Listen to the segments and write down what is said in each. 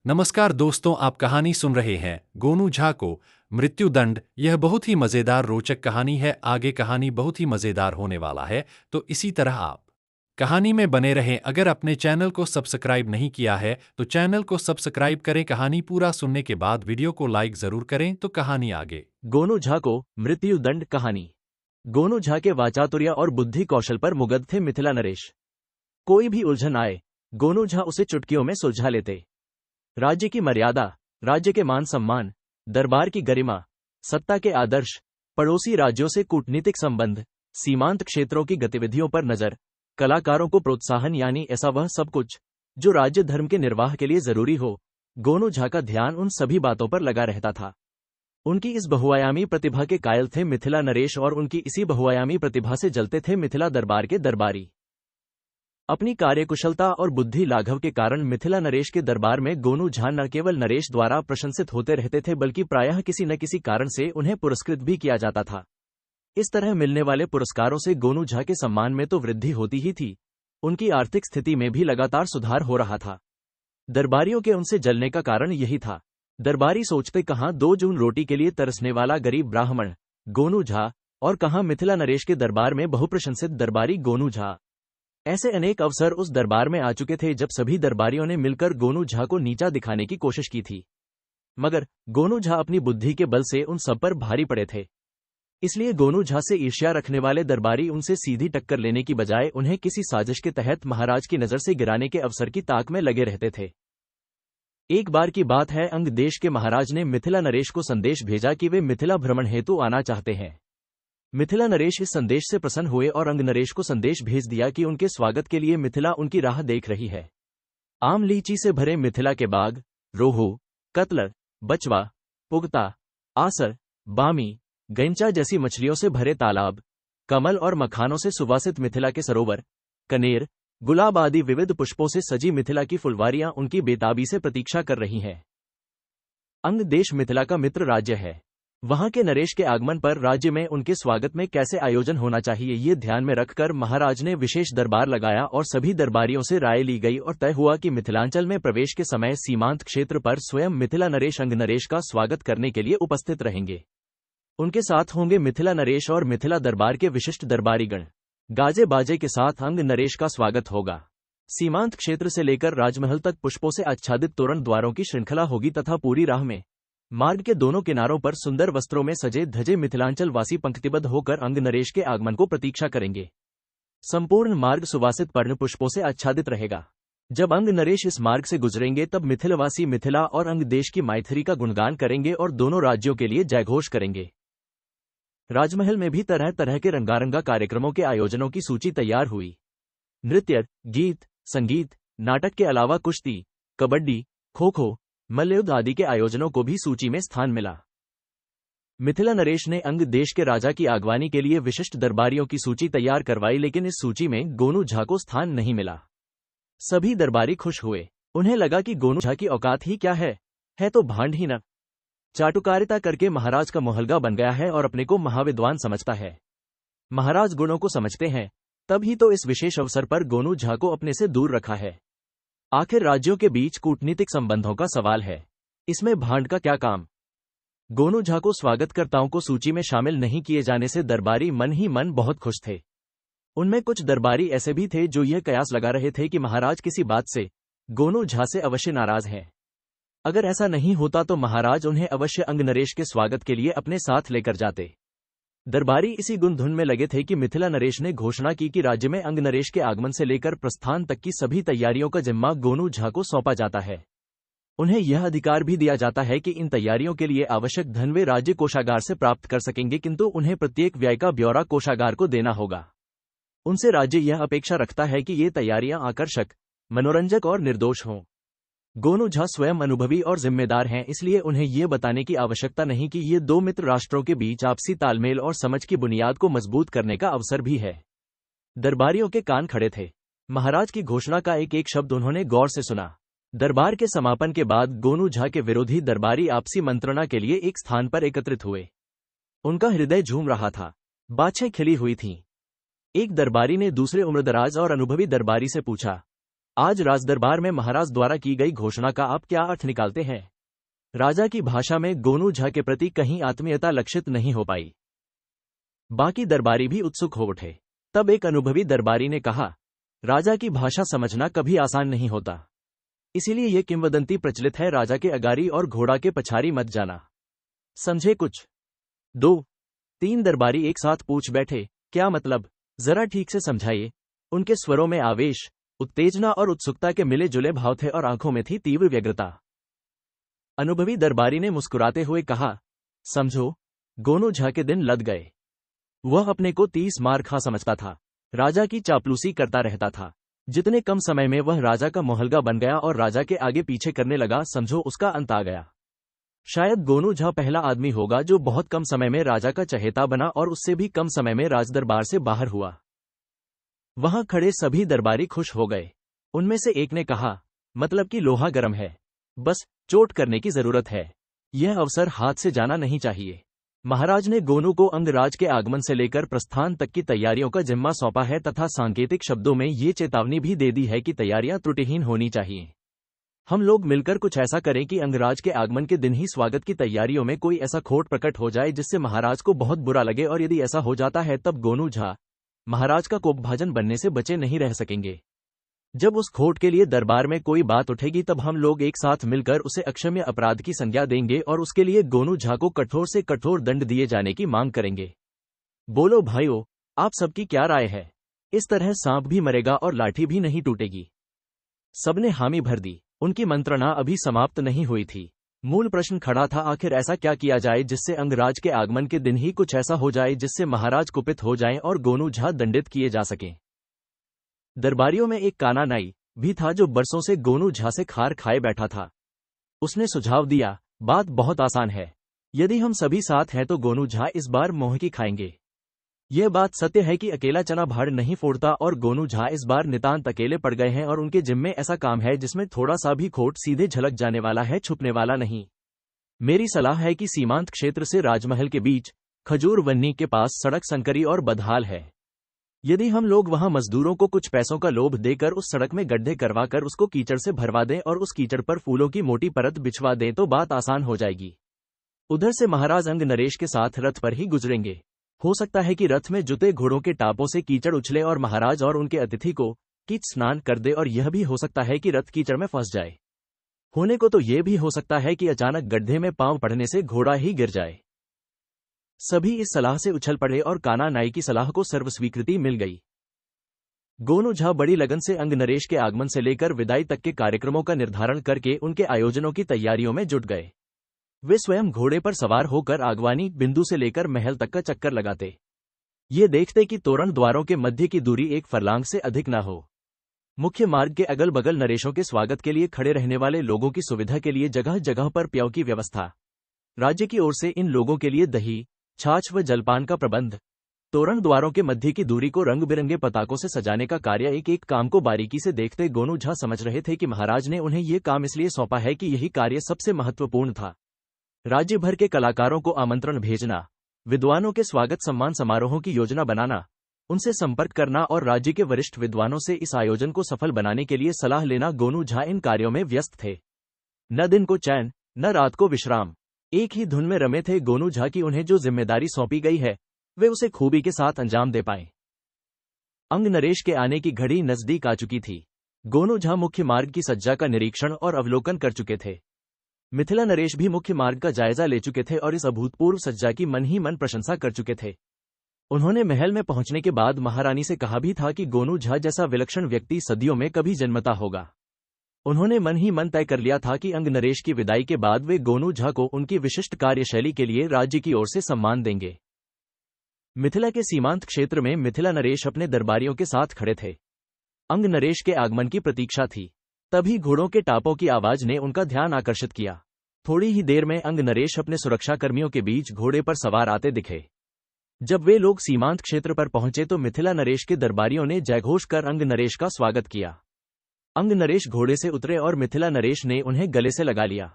नमस्कार दोस्तों, आप कहानी सुन रहे हैं गोनू झा को मृत्युदंड। यह बहुत ही मजेदार रोचक कहानी है। आगे कहानी बहुत ही मजेदार होने वाला है, तो इसी तरह आप कहानी में बने रहें। अगर अपने चैनल को सब्सक्राइब नहीं किया है तो चैनल को सब्सक्राइब करें। कहानी पूरा सुनने के बाद वीडियो को लाइक जरूर करें। तो कहानी आगे। गोनू झा को मृत्युदंड कहानी। गोनू झा के वाचातुर्य और बुद्धि कौशल पर मुग्ध थे मिथिला नरेश। कोई भी उलझन आए, गोनू झा उसे चुटकियों में सुलझा लेते। राज्य की मर्यादा, राज्य के मान सम्मान, दरबार की गरिमा, सत्ता के आदर्श, पड़ोसी राज्यों से कूटनीतिक संबंध, सीमांत क्षेत्रों की गतिविधियों पर नजर, कलाकारों को प्रोत्साहन, यानी ऐसा वह सब कुछ जो राज्य धर्म के निर्वाह के लिए जरूरी हो। गोनू झा का ध्यान उन सभी बातों पर लगा रहता था। उनकी इस बहुआयामी प्रतिभा के कायल थे मिथिला नरेश, और उनकी इसी बहुआयामी प्रतिभा से जलते थे मिथिला दरबार के दरबारी। अपनी कार्यकुशलता और बुद्धि लाघव के कारण मिथिला नरेश के दरबार में गोनू झा न केवल नरेश द्वारा प्रशंसित होते रहते थे, बल्कि प्रायः किसी न किसी कारण से उन्हें पुरस्कृत भी किया जाता था। इस तरह मिलने वाले पुरस्कारों से गोनू झा के सम्मान में तो वृद्धि होती ही थी, उनकी आर्थिक स्थिति में भी लगातार सुधार हो रहा था। दरबारियों के उनसे जलने का कारण यही था। दरबारी सोचते कहाँ 2 जून रोटी के लिए तरसने वाला गरीब ब्राह्मण गोनू झा, और कहाँ मिथिला नरेश के दरबार में बहुप्रशंसित दरबारी गोनू झा। ऐसे अनेक अवसर उस दरबार में आ चुके थे जब सभी दरबारियों ने मिलकर गोनू झा को नीचा दिखाने की कोशिश की थी, मगर गोनू झा अपनी बुद्धि के बल से उन सब पर भारी पड़े थे। इसलिए गोनू झा से ईर्ष्या रखने वाले दरबारी उनसे सीधी टक्कर लेने की बजाय उन्हें किसी साजिश के तहत महाराज की नजर से गिराने के अवसर की ताक में लगे रहते थे। एक बार की बात है, अंग देश के महाराज ने मिथिला नरेश को संदेश भेजा कि वे मिथिला भ्रमण हेतु आना चाहते हैं। मिथिला नरेश इस संदेश से प्रसन्न हुए और अंग नरेश को संदेश भेज दिया कि उनके स्वागत के लिए मिथिला उनकी राह देख रही है। आम लीची से भरे मिथिला के बाग, रोहू, कतला, बचवा, पुगता, आसर, बामी, गैंचा जैसी मछलियों से भरे तालाब, कमल और मखानों से सुवासित मिथिला के सरोवर, कनेर, गुलाब आदि विविध पुष्पों से सजी मिथिला की फुलवारियां उनकी बेताबी से प्रतीक्षा कर रही हैं। अंग देश मिथिला का मित्र राज्य है। वहां के नरेश के आगमन पर राज्य में उनके स्वागत में कैसे आयोजन होना चाहिए, ये ध्यान में रखकर महाराज ने विशेष दरबार लगाया और सभी दरबारियों से राय ली गई और तय हुआ कि मिथिलांचल में प्रवेश के समय सीमांत क्षेत्र पर स्वयं मिथिला नरेश अंग नरेश का स्वागत करने के लिए उपस्थित रहेंगे। उनके साथ होंगे मिथिला नरेश और मिथिला दरबार के विशिष्ट दरबारीगण। गाजे बाजे के साथ अंग नरेश का स्वागत होगा। सीमांत क्षेत्र से लेकर राजमहल तक पुष्पों से आच्छादित तोरण द्वारों की श्रृंखला होगी तथा पूरी राह में मार्ग के दोनों किनारों पर सुंदर वस्त्रों में सजे धजे मिथिलांचल वासी पंक्तिबद्ध होकर अंग नरेश के आगमन को प्रतीक्षा करेंगे। संपूर्ण मार्ग सुवासित पर्ण पुष्पों से आच्छादित रहेगा। जब अंग नरेश इस मार्ग से गुजरेंगे तब मिथिलवासी मिथिला और अंग देश की मैथिली का गुणगान करेंगे और दोनों राज्यों के लिए जयघोष करेंगे। राजमहल में भी तरह तरह के रंगारंगा कार्यक्रमों के आयोजनों की सूची तैयार हुई। नृत्य, गीत, संगीत, नाटक के अलावा कुश्ती, कबड्डी, खो खो, मल्लयुद्ध आदि के आयोजनों को भी सूची में स्थान मिला। मिथिला नरेश ने अंग देश के राजा की आगवानी के लिए विशिष्ट दरबारियों की सूची तैयार करवाई, लेकिन इस सूची में गोनू झा को स्थान नहीं मिला। सभी दरबारी खुश हुए। उन्हें लगा कि गोनू झा की औकात ही क्या है तो भांड ही न। चाटुकारिता करके महाराज का मोहलगा बन गया है और अपने को महाविद्वान समझता है। महाराज गुणों को समझते हैं, तब ही तो इस विशेष अवसर पर गोनू झा को अपने से दूर रखा है। आखिर राज्यों के बीच कूटनीतिक संबंधों का सवाल है, इसमें भांड का क्या काम। गोनू झा को स्वागतकर्ताओं को सूची में शामिल नहीं किए जाने से दरबारी मन ही मन बहुत खुश थे। उनमें कुछ दरबारी ऐसे भी थे जो यह कयास लगा रहे थे कि महाराज किसी बात से गोनू झा से अवश्य नाराज हैं। अगर ऐसा नहीं होता तो महाराज उन्हें अवश्य अंग नरेश के स्वागत के लिए अपने साथ लेकर जाते। दरबारी इसी गुनधुन में लगे थे कि मिथिला नरेश ने घोषणा की कि राज्य में अंग नरेश के आगमन से लेकर प्रस्थान तक की सभी तैयारियों का जिम्मा गोनू झा को सौंपा जाता है। उन्हें यह अधिकार भी दिया जाता है कि इन तैयारियों के लिए आवश्यक धन वे राज्य कोषागार से प्राप्त कर सकेंगे, किंतु उन्हें प्रत्येक व्यय का ब्यौरा कोषागार को देना होगा। उनसे राज्य यह अपेक्षा रखता है कि ये तैयारियां आकर्षक, मनोरंजक और निर्दोष हों। गोनू झा स्वयं अनुभवी और जिम्मेदार हैं, इसलिए उन्हें यह बताने की आवश्यकता नहीं कि ये 2 मित्र राष्ट्रों के बीच आपसी तालमेल और समझ की बुनियाद को मजबूत करने का अवसर भी है। दरबारियों के कान खड़े थे। महाराज की घोषणा का एक एक शब्द उन्होंने गौर से सुना। दरबार के समापन के बाद गोनू झा के विरोधी दरबारी आपसी मंत्रणा के लिए एक स्थान पर एकत्रित हुए। उनका हृदय झूम रहा था, बाछें खिली हुई थीं। एक दरबारी ने दूसरे उम्रदराज और अनुभवी दरबारी से पूछा, आज राजदरबार में महाराज द्वारा की गई घोषणा का आप क्या अर्थ निकालते हैं? राजा की भाषा में गोनू झा के प्रति कहीं आत्मीयता लक्षित नहीं हो पाई। बाकी दरबारी भी उत्सुक हो उठे। तब एक अनुभवी दरबारी ने कहा, राजा की भाषा समझना कभी आसान नहीं होता, इसीलिए ये किंवदंती प्रचलित है, राजा के अगारी और घोड़ा के पछारी मत जाना। समझे कुछ? 2-3 दरबारी एक साथ पूछ बैठे, क्या मतलब? जरा ठीक से समझाइए। उनके स्वरों में आवेश, उत्तेजना और उत्सुकता के मिले जुले भाव थे और आंखों में थी तीव्र व्यग्रता। अनुभवी दरबारी ने मुस्कुराते हुए कहा, समझो, गोनू झा के दिन लद गए। वह अपने को 30 मार खा समझता था, राजा की चापलूसी करता रहता था। जितने कम समय में वह राजा का मोहलगा बन गया और राजा के आगे पीछे करने लगा, समझो उसका अंत आ गया। शायद गोनू झा पहला आदमी होगा जो बहुत कम समय में राजा का चहेता बना और उससे भी कम समय में राजदरबार से बाहर हुआ। वहां खड़े सभी दरबारी खुश हो गए। उनमें से एक ने कहा, मतलब कि लोहा गर्म है, बस चोट करने की जरूरत है, यह अवसर हाथ से जाना नहीं चाहिए। महाराज ने गोनू को अंगराज के आगमन से लेकर प्रस्थान तक की तैयारियों का जिम्मा सौंपा है तथा सांकेतिक शब्दों में ये चेतावनी भी दे दी है कि तैयारियां त्रुटिहीन होनी चाहिए। हम लोग मिलकर कुछ ऐसा करें कि अंगराज के आगमन के दिन ही स्वागत की तैयारियों में कोई ऐसा खोट प्रकट हो जाए जिससे महाराज को बहुत बुरा लगे, और यदि ऐसा हो जाता है तब गोनू झा महाराज का कोपभाजन बनने से बचे नहीं रह सकेंगे। जब उस खोट के लिए दरबार में कोई बात उठेगी तब हम लोग एक साथ मिलकर उसे अक्षम्य अपराध की संज्ञा देंगे और उसके लिए गोनू झा को कठोर से कठोर दंड दिए जाने की मांग करेंगे। बोलो भाइयों, आप सबकी क्या राय है? इस तरह सांप भी मरेगा और लाठी भी नहीं टूटेगी। सबने हामी भर दी। उनकी मंत्रणा अभी समाप्त नहीं हुई थी। मूल प्रश्न खड़ा था, आखिर ऐसा क्या किया जाए जिससे अंगराज के आगमन के दिन ही कुछ ऐसा हो जाए जिससे महाराज कुपित हो जाएं और गोनू झा दंडित किए जा सकें। दरबारियों में एक काना नाई भी था जो बरसों से गोनू झा से खार खाए बैठा था। उसने सुझाव दिया, बात बहुत आसान है, यदि हम सभी साथ हैं तो गोनू झा इस बार मोह की खाएंगे। यह बात सत्य है कि अकेला चना भाड़ नहीं फोड़ता और गोनू झा इस बार नितांत अकेले पड़ गए हैं और उनके जिम्मे ऐसा काम है जिसमें थोड़ा सा भी खोट सीधे झलक जाने वाला है, छुपने वाला नहीं। मेरी सलाह है कि सीमांत क्षेत्र से राजमहल के बीच खजूर वन्नी के पास सड़क संकरी और बदहाल है। यदि हम लोग वहां मजदूरों को कुछ पैसों का लोभ देकर उस सड़क में गड्ढे करवाकर उसको कीचड़ से भरवा दें और उस कीचड़ पर फूलों की मोटी परत बिछवा दें तो बात आसान हो जाएगी। उधर से महाराज अंग नरेश के साथ रथ पर ही गुजरेंगे। हो सकता है कि रथ में जुते घोड़ों के टापों से कीचड़ उछले और महाराज और उनके अतिथि को कीच स्नान कर दे, और यह भी हो सकता है कि रथ कीचड़ में फंस जाए। होने को तो यह भी हो सकता है कि अचानक गड्ढे में पांव पड़ने से घोड़ा ही गिर जाए। सभी इस सलाह से उछल पड़े और काना नाई की सलाह को सर्वस्वीकृति मिल गई। गोनू झा बड़ी लगन से अंग नरेश के आगमन से लेकर विदाई तक के कार्यक्रमों का निर्धारण करके उनके आयोजनों की तैयारियों में जुट गए। वे स्वयं घोड़े पर सवार होकर आगवानी बिंदु से लेकर महल तक का चक्कर लगाते। ये देखते कि तोरण द्वारों के मध्य की दूरी 1 फरलांग से अधिक न हो। मुख्य मार्ग के अगल बगल नरेशों के स्वागत के लिए खड़े रहने वाले लोगों की सुविधा के लिए जगह जगह पर प्याऊ की व्यवस्था। राज्य की ओर से इन लोगों के लिए दही, छाछ व जलपान का प्रबंध। तोरण द्वारों के मध्य की दूरी को रंग बिरंगे पताकों से सजाने का कार्य। एक एक काम को बारीकी से देखते गोनू झा समझ रहे थे कि महाराज ने उन्हें ये काम इसलिए सौंपा है कि यही कार्य सबसे महत्वपूर्ण था। राज्य भर के कलाकारों को आमंत्रण भेजना, विद्वानों के स्वागत सम्मान समारोहों की योजना बनाना, उनसे संपर्क करना और राज्य के वरिष्ठ विद्वानों से इस आयोजन को सफल बनाने के लिए सलाह लेना। गोनू झा इन कार्यों में व्यस्त थे। न दिन को चैन, न रात को विश्राम। एक ही धुन में रमे थे गोनू झा की उन्हें जो जिम्मेदारी सौंपी गई है वे उसे खूबी के साथ अंजाम दे पाए। अंग नरेश के आने की घड़ी नजदीक आ चुकी थी। गोनू झा मुख्य मार्ग की सज्जा का निरीक्षण और अवलोकन कर चुके थे। मिथिला नरेश भी मुख्य मार्ग का जायजा ले चुके थे और इस अभूतपूर्व सज्जा की मन ही मन प्रशंसा कर चुके थे। उन्होंने महल में पहुंचने के बाद महारानी से कहा भी था कि गोनू झा जैसा विलक्षण व्यक्ति सदियों में कभी जन्मता होगा। उन्होंने मन ही मन तय कर लिया था कि अंग नरेश की विदाई के बाद वे गोनू झा को उनकी विशिष्ट कार्यशैली के लिए राज्य की ओर से सम्मान देंगे। मिथिला के सीमांत क्षेत्र में मिथिला नरेश अपने दरबारियों के साथ खड़े थे। अंग नरेश के आगमन की प्रतीक्षा थी। तभी घोड़ों के टापों की आवाज ने उनका ध्यान आकर्षित किया। थोड़ी ही देर में अंग नरेश अपने सुरक्षाकर्मियों के बीच घोड़े पर सवार आते दिखे। जब वे लोग सीमांत क्षेत्र पर पहुंचे तो मिथिला नरेश के दरबारियों ने जयघोष कर अंग नरेश का स्वागत किया। अंग नरेश घोड़े से उतरे और मिथिला नरेश ने उन्हें गले से लगा लिया।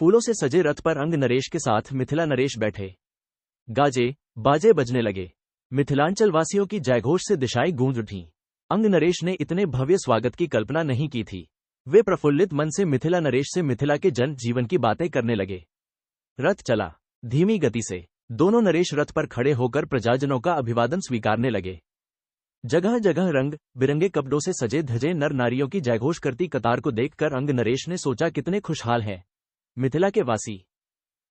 फूलों से सजे रथ पर अंग नरेश के साथ मिथिला नरेश बैठे। गाजे बाजे बजने लगे। मिथिलांचल वासियों की जयघोष से दिशाएं गूंज उठीं। अंग नरेश ने इतने भव्य स्वागत की कल्पना नहीं की थी। वे प्रफुल्लित मन से मिथिला नरेश से मिथिला के जन जीवन की बातें करने लगे। रथ चला धीमी गति से। दोनों नरेश रथ पर खड़े होकर प्रजाजनों का अभिवादन स्वीकारने लगे। जगह जगह रंग बिरंगे कपड़ों से सजे धजे नर नारियों की जयघोष करती कतार को देखकर अंग नरेश ने सोचा, कितने खुशहाल हैं मिथिला के वासी।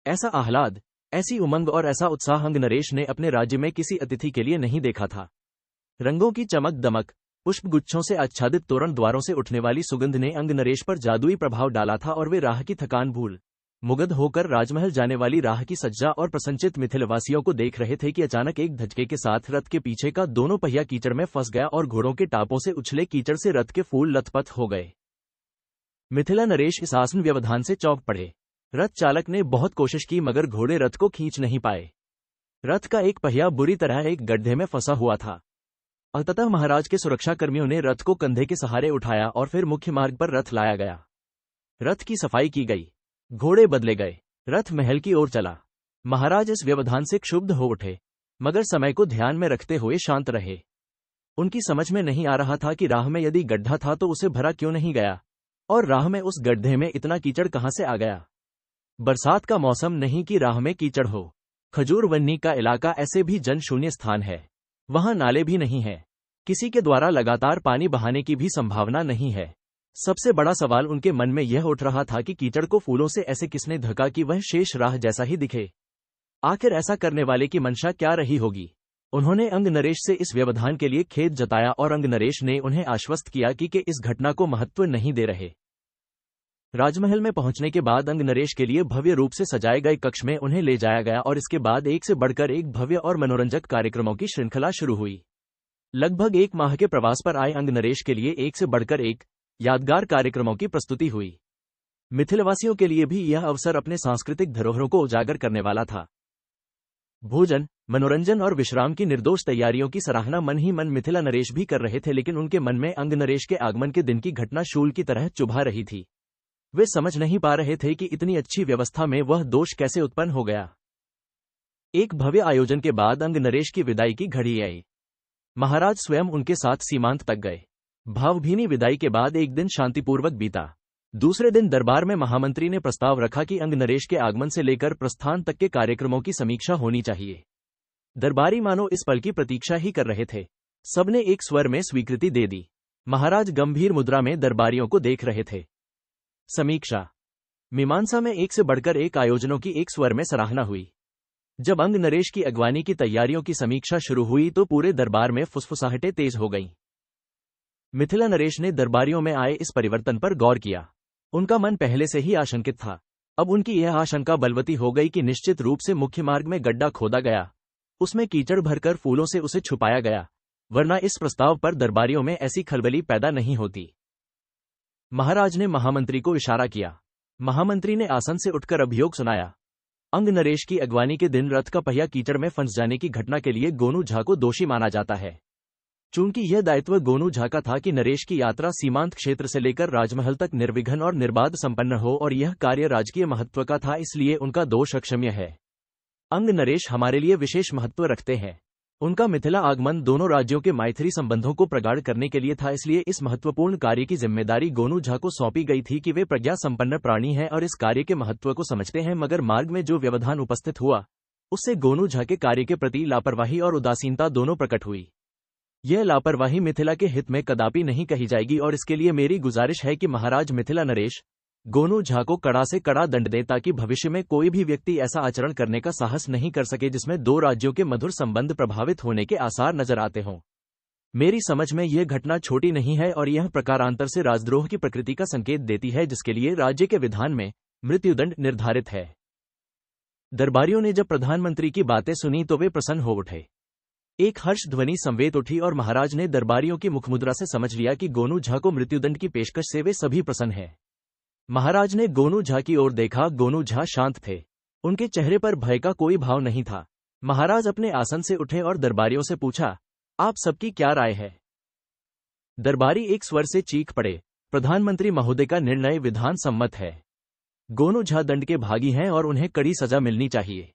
ऐसा आह्लाद, ऐसी उमंग और ऐसा उत्साह अंग नरेश ने अपने राज्य में किसी अतिथि के लिए नहीं देखा था। रंगों की चमक दमक, पुष्पगुच्छों से आच्छादित तोरण द्वारों से उठने वाली सुगंध ने अंग नरेश पर जादुई प्रभाव डाला था और वे राह की थकान भूल मुगध होकर राजमहल जाने वाली राह की सज्जा और प्रसन्नचित मिथिलवासियों को देख रहे थे कि अचानक एक धचके के साथ रथ के पीछे का दोनों पहिया कीचड़ में फंस गया और घोड़ों के टापों से उछले कीचड़ से रथ के फूल लथपथ हो गए। मिथिला नरेश इस आसन व्यवधान से चौंक पड़े। रथ चालक ने बहुत कोशिश की मगर घोड़े रथ को खींच नहीं पाए। रथ का एक पहिया बुरी तरह एक गड्ढे में फंसा हुआ था। अंततः महाराज के सुरक्षाकर्मियों ने रथ को कंधे के सहारे उठाया और फिर मुख्य मार्ग पर रथ लाया गया। रथ की सफाई की गई, घोड़े बदले गए, रथ महल की ओर चला। महाराज इस व्यवधान से क्षुब्ध हो उठे मगर समय को ध्यान में रखते हुए शांत रहे। उनकी समझ में नहीं आ रहा था कि राह में यदि गड्ढा था तो उसे भरा क्यों नहीं गया, और राह में उस गड्ढे में इतना कीचड़ कहां से आ गया। बरसात का मौसम नहीं कि राह में कीचड़ हो। खजूर वन्नी का इलाका ऐसे भी जनशून्य स्थान है, वहां नाले भी नहीं है, किसी के द्वारा लगातार पानी बहाने की भी संभावना नहीं है। सबसे बड़ा सवाल उनके मन में यह उठ रहा था कि कीचड़ को फूलों से ऐसे किसने ढका कि वह शेष राह जैसा ही दिखे। आखिर ऐसा करने वाले की मंशा क्या रही होगी। उन्होंने अंग नरेश से इस व्यवधान के लिए खेद जताया और अंग नरेश ने उन्हें आश्वस्त किया कि इस घटना को महत्व नहीं दे रहे। राजमहल में पहुंचने के बाद अंग नरेश के लिए भव्य रूप से सजाए गए कक्ष में उन्हें ले जाया गया और इसके बाद एक से बढ़कर एक भव्य और मनोरंजक कार्यक्रमों की श्रृंखला शुरू हुई। लगभग एक माह के प्रवास पर आए अंग नरेश के लिए एक से बढ़कर एक यादगार कार्यक्रमों की प्रस्तुति हुई। मिथिलवासियों के लिए भी यह अवसर अपने सांस्कृतिक धरोहरों को उजागर करने वाला था। भोजन, मनोरंजन और विश्राम की निर्दोष तैयारियों की सराहना मन ही मन मिथिला नरेश भी कर रहे थे, लेकिन उनके मन में अंग नरेश के आगमन के दिन की घटना शूल की तरह चुभा रही थी। वे समझ नहीं पा रहे थे कि इतनी अच्छी व्यवस्था में वह दोष कैसे उत्पन्न हो गया। एक भव्य आयोजन के बाद अंग नरेश की विदाई की घड़ी आई। महाराज स्वयं उनके साथ सीमांत तक गए। भावभीनी विदाई के बाद एक दिन शांतिपूर्वक बीता। दूसरे दिन दरबार में महामंत्री ने प्रस्ताव रखा कि अंग नरेश के आगमन से लेकर प्रस्थान तक के कार्यक्रमों की समीक्षा होनी चाहिए। दरबारी मानो इस पल की प्रतीक्षा ही कर रहे थे। सबने एक स्वर में स्वीकृति दे दी। महाराज गंभीर मुद्रा में दरबारियों को देख रहे थे। समीक्षा मीमांसा में एक से बढ़कर एक आयोजनों की एक स्वर में सराहना हुई। जब अंग नरेश की अगवानी की तैयारियों की समीक्षा शुरू हुई तो पूरे दरबार में फुसफुसाहटें तेज हो गईं। मिथिला नरेश ने दरबारियों में आए इस परिवर्तन पर गौर किया। उनका मन पहले से ही आशंकित था। अब उनकी यह आशंका बलवती हो गई कि निश्चित रूप से मुख्य मार्ग में गड्ढा खोदा गया, उसमें कीचड़ भरकर फूलों से उसे छुपाया गया, वरना इस प्रस्ताव पर दरबारियों में ऐसी खलबली पैदा नहीं होती। महाराज ने महामंत्री को इशारा किया। महामंत्री ने आसन से उठकर अभियोग सुनाया। अंग नरेश की अगवानी के दिन रथ का पहिया कीचड़ में फंस जाने की घटना के लिए गोनू झा को दोषी माना जाता है। चूंकि यह दायित्व गोनू झा का था कि नरेश की यात्रा सीमांत क्षेत्र से लेकर राजमहल तक निर्विघ्न और निर्बाध संपन्न हो और यह कार्य राजकीय महत्व का था, इसलिए उनका दोष अक्षम्य है। अंग नरेश हमारे लिए विशेष महत्व रखते हैं। उनका मिथिला आगमन दोनों राज्यों के मैत्री संबंधों को प्रगाढ़ करने के लिए था, इसलिए इस महत्वपूर्ण कार्य की जिम्मेदारी गोनू झा को सौंपी गई थी कि वे प्रज्ञा संपन्न प्राणी हैं और इस कार्य के महत्व को समझते हैं। मगर मार्ग में जो व्यवधान उपस्थित हुआ उससे गोनू झा के कार्य के प्रति लापरवाही और उदासीनता दोनों प्रकट हुई। यह लापरवाही मिथिला के हित में कदापि नहीं कही जाएगी और इसके लिए मेरी गुजारिश है कि महाराज मिथिला नरेश गोनू झा को कड़ा से कड़ा दंड दें, ताकि भविष्य में कोई भी व्यक्ति ऐसा आचरण करने का साहस नहीं कर सके जिसमें दो राज्यों के मधुर संबंध प्रभावित होने के आसार नजर आते हों। मेरी समझ में यह घटना छोटी नहीं है और यह प्रकारांतर से राजद्रोह की प्रकृति का संकेत देती है, जिसके लिए राज्य के विधान में मृत्युदंड निर्धारित है। दरबारियों ने जब प्रधानमंत्री की बातें सुनी तो वे प्रसन्न हो उठे। एक हर्ष ध्वनि संवेद उठी और महाराज ने दरबारियों की मुखमुद्रा से समझ लिया कि गोनू झा को मृत्युदंड की पेशकश से वे सभी प्रसन्न हैं। महाराज ने गोनू झा की ओर देखा। गोनू झा शांत थे, उनके चेहरे पर भय का कोई भाव नहीं था। महाराज अपने आसन से उठे और दरबारियों से पूछा, आप सबकी क्या राय है? दरबारी एक स्वर से चीख पड़े, प्रधानमंत्री महोदय का निर्णय विधान सम्मत है। गोनू झा दंड के भागी हैं और उन्हें कड़ी सजा मिलनी चाहिए।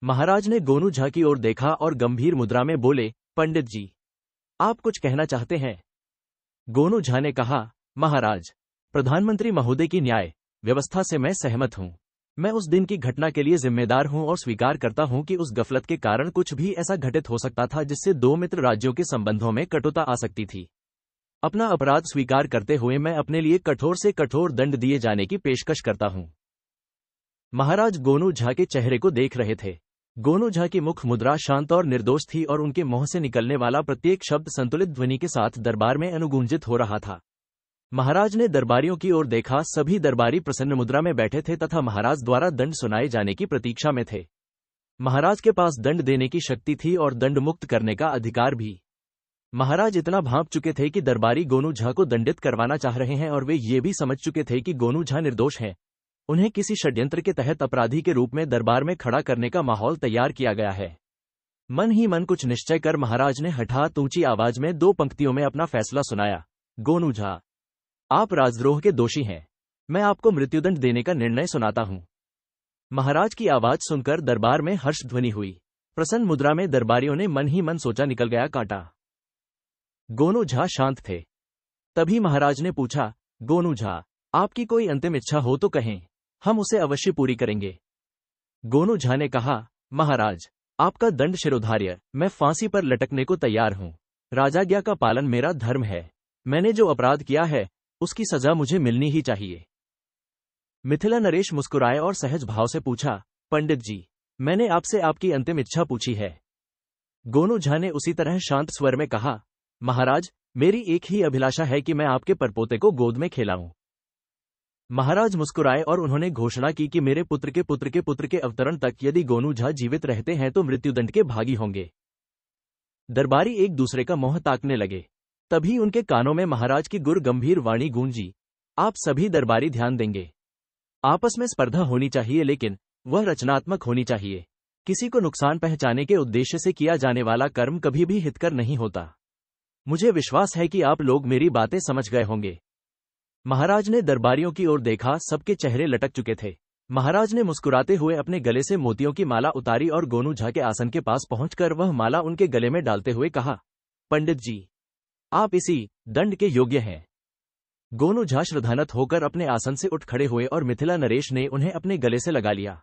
महाराज ने गोनू झा की ओर देखा और गंभीर मुद्रा में बोले, पंडित जी, आप कुछ कहना चाहते हैं? गोनू झा ने कहा, महाराज, प्रधानमंत्री महोदय की न्याय व्यवस्था से मैं सहमत हूं। मैं उस दिन की घटना के लिए जिम्मेदार हूं और स्वीकार करता हूं कि उस गफलत के कारण कुछ भी ऐसा घटित हो सकता था जिससे दो मित्र राज्यों के संबंधों में कटुता आ सकती थी। अपना अपराध स्वीकार करते हुए मैं अपने लिए कठोर से कठोर दंड दिए जाने की पेशकश करता हूं। महाराज गोनू झा के चेहरे को देख रहे थे। गोनू झा की मुख मुद्रा शांत और निर्दोष थी और उनके मुंह से निकलने वाला प्रत्येक शब्द संतुलित ध्वनि के साथ दरबार में अनुगूंजित हो रहा था। महाराज ने दरबारियों की ओर देखा। सभी दरबारी प्रसन्न मुद्रा में बैठे थे तथा महाराज द्वारा दंड सुनाए जाने की प्रतीक्षा में थे। महाराज के पास दंड देने की शक्ति थी और दंड मुक्त करने का अधिकार भी। महाराज इतना भांप चुके थे कि दरबारी गोनू झा को दंडित करवाना चाह रहे हैं और वे ये भी समझ चुके थे कि गोनू झा निर्दोष हैं। उन्हें किसी षड्यंत्र के तहत अपराधी के रूप में दरबार में खड़ा करने का माहौल तैयार किया गया है। मन ही मन कुछ निश्चय कर महाराज ने हठात ऊंची आवाज में 2 पंक्तियों में अपना फैसला सुनाया। गोनू झा, आप राजद्रोह के दोषी हैं। मैं आपको मृत्युदंड देने का निर्णय सुनाता हूं। महाराज की आवाज सुनकर दरबार में हर्ष ध्वनि हुई। प्रसन्न मुद्रा में दरबारियों ने मन ही मन सोचा, निकल गया कांटा। गोनू झा शांत थे। तभी महाराज ने पूछा, गोनू झा, आपकी कोई अंतिम इच्छा हो तो कहें, हम उसे अवश्य पूरी करेंगे। गोनू झा ने कहा, महाराज, आपका दंड शिरोधार्य, मैं फांसी पर लटकने को तैयार हूं। राजाज्ञा का पालन मेरा धर्म है। मैंने जो अपराध किया है उसकी सजा मुझे मिलनी ही चाहिए। मिथिला नरेश मुस्कुराए और सहज भाव से पूछा, पंडित जी, मैंने आपसे आपकी अंतिम इच्छा पूछी है। गोनू झा ने उसी तरह शांत स्वर में कहा, महाराज, मेरी एक ही अभिलाषा है कि मैं आपके परपोते को गोद में खेलाऊं। महाराज मुस्कुराए और उन्होंने घोषणा की कि मेरे पुत्र के पुत्र के पुत्र के अवतरण तक यदि गोनू झा जीवित रहते हैं तो मृत्युदंड के भागी होंगे। दरबारी एक दूसरे का मुंह ताकने लगे। तभी उनके कानों में महाराज की गुर गंभीर वाणी गूंजी, आप सभी दरबारी ध्यान देंगे। आपस में स्पर्धा होनी चाहिए, लेकिन वह रचनात्मक होनी चाहिए। किसी को नुकसान पहुंचाने के उद्देश्य से किया जाने वाला कर्म कभी भी हितकर नहीं होता। मुझे विश्वास है कि आप लोग मेरी बातें समझ गए होंगे। महाराज ने दरबारियों की ओर देखा। सबके चेहरे लटक चुके थे। महाराज ने मुस्कुराते हुए अपने गले से मोतियों की माला उतारी और गोनू झा के आसन के पास पहुंचकर वह माला उनके गले में डालते हुए कहा, पंडित जी, आप इसी दंड के योग्य हैं। गोनू झा श्रद्धानत होकर अपने आसन से उठ खड़े हुए और मिथिला नरेश ने उन्हें अपने गले से लगा लिया।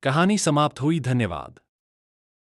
कहानी समाप्त हुई। धन्यवाद।